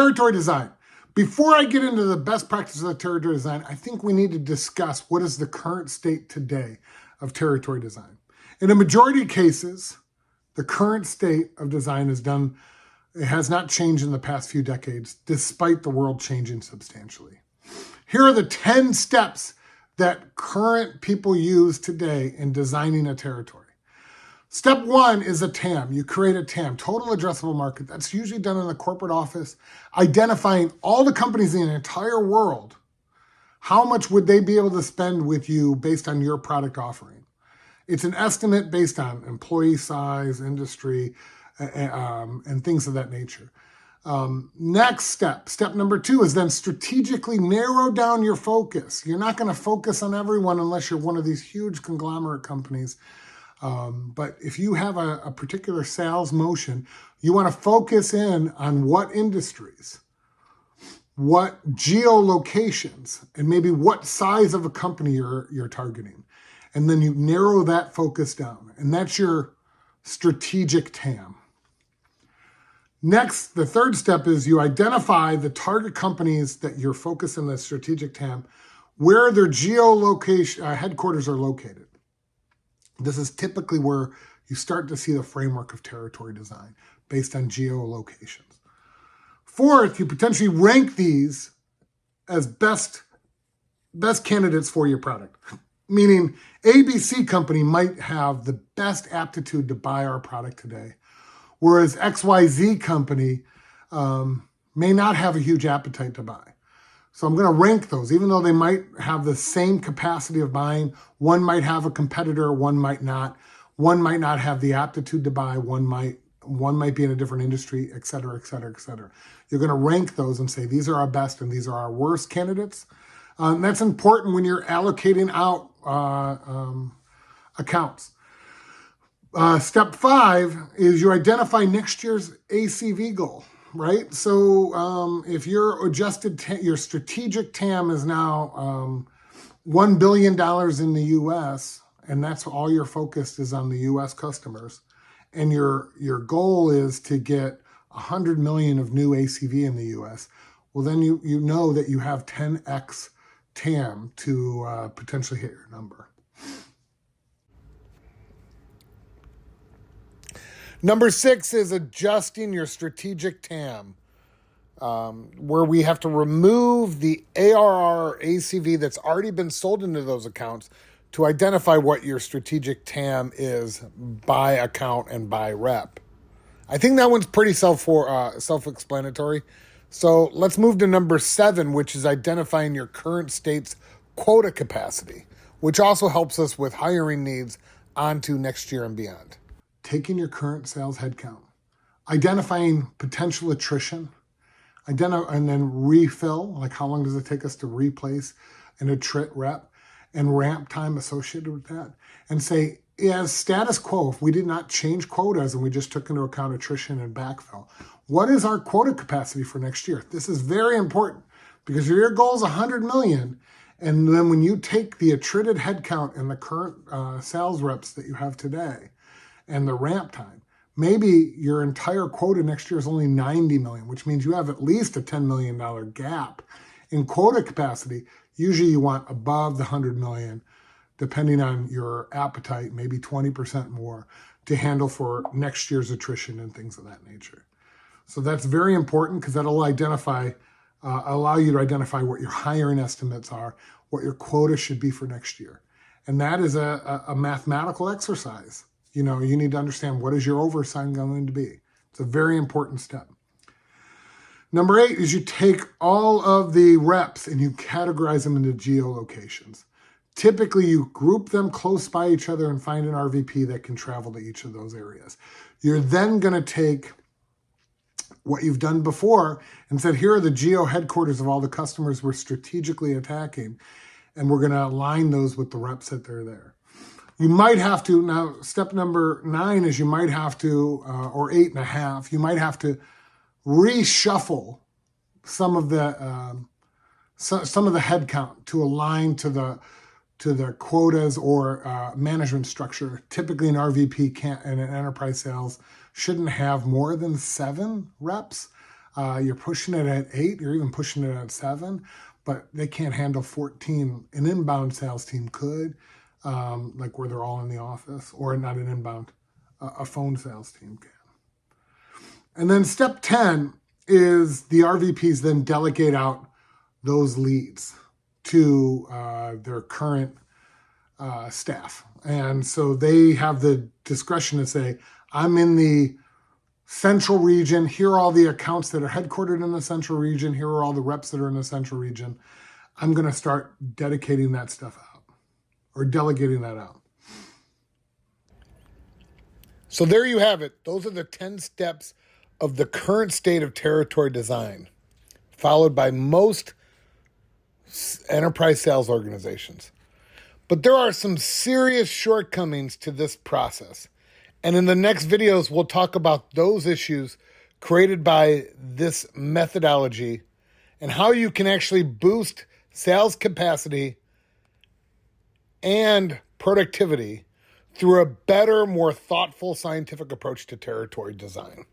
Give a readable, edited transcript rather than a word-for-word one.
territory design. Before I get into the best practices of territory design, I think we need to discuss what is the current state today of territory design. In a majority of cases, the current state of design it has not changed in the past few decades, despite the world changing substantially. Here are the 10 steps that current people use today in designing a territory. Step 1 is a TAM. You create a TAM, total addressable market. That's usually done in the corporate office, identifying all the companies in the entire world. How much would they be able to spend with you based on your product offering? It's an estimate based on employee size, industry, and things of that nature. Next step number 2 is then strategically narrow down your focus. You're not going to focus on everyone unless you're one of these huge conglomerate companies. But if you have a particular sales motion, you want to focus in on what industries, what geolocations, and maybe what size of a company you're targeting. And then you narrow that focus down. And that's your strategic TAM. Next, the third step is you identify the target companies that you're focused on the strategic TAM, where their geolocation headquarters are located. This is typically where you start to see the framework of territory design based on geolocations. Fourth, you potentially rank these as best candidates for your product. Meaning ABC company might have the best aptitude to buy our product today, whereas XYZ company may not have a huge appetite to buy. So I'm going to rank those, even though they might have the same capacity of buying. One might have a competitor, one might not. One might not have the aptitude to buy, one might be in a different industry, et cetera, et cetera, et cetera. You're going to rank those and say, these are our best and these are our worst candidates. That's important when you're allocating out accounts. Step 5 is you identify next year's ACV goal, right? So if your your strategic TAM is now $1 billion in the US, and that's all your focus is on the US customers, and your goal is to get 100 million of new ACV in the US, well, then you know that you have 10x TAM to potentially hit your number. Number 6 is adjusting your strategic TAM, where we have to remove the ARR or ACV that's already been sold into those accounts to identify what your strategic TAM is by account and by rep. I think that one's pretty self-explanatory. So let's move to number 7, which is identifying your current state's quota capacity, which also helps us with hiring needs onto next year and beyond. Taking your current sales headcount, identifying potential attrition, and then refill, like how long does it take us to replace an attrit rep, and ramp time associated with that, and say, as status quo, if we did not change quotas and we just took into account attrition and backfill, what is our quota capacity for next year? This is very important because your goal is 100 million. And then when you take the attrited headcount and the current sales reps that you have today and the ramp time, maybe your entire quota next year is only 90 million, which means you have at least a $10 million gap in quota capacity. Usually you want above the 100 million, depending on your appetite, maybe 20% more to handle for next year's attrition and things of that nature. So that's very important because that'll allow you to identify what your hiring estimates are, what your quota should be for next year. And that is a mathematical exercise. You need to understand what is your oversight going to be. It's a very important step. Number 8 is you take all of the reps and you categorize them into geolocations. Typically, you group them close by each other and find an RVP that can travel to each of those areas. You're then going to take what you've done before and said, here are the geo headquarters of all the customers we're strategically attacking, and we're going to align those with the reps that are there. You might have to, now step number 9 is you might have to, or 8.5, you might have to reshuffle some of the headcount to align to the quotas or management structure. Typically an RVP and an enterprise sales shouldn't have more than 7 reps. You're pushing it at 8, you're even pushing it at 7, but they can't handle 14. An inbound sales team could, like where they're all in the office, or not an inbound, a phone sales team can. And then step 10 is the RVPs then delegate out those leads to their current staff. And so they have the discretion to say, I'm in the central region. Here are all the accounts that are headquartered in the central region. Here are all the reps that are in the central region. I'm going to start dedicating that stuff out or delegating that out. So there you have it. Those are the 10 steps of the current state of territory design, followed by most enterprise sales organizations. But there are some serious shortcomings to this process. And in the next videos, we'll talk about those issues created by this methodology and how you can actually boost sales capacity and productivity through a better, more thoughtful scientific approach to territory design.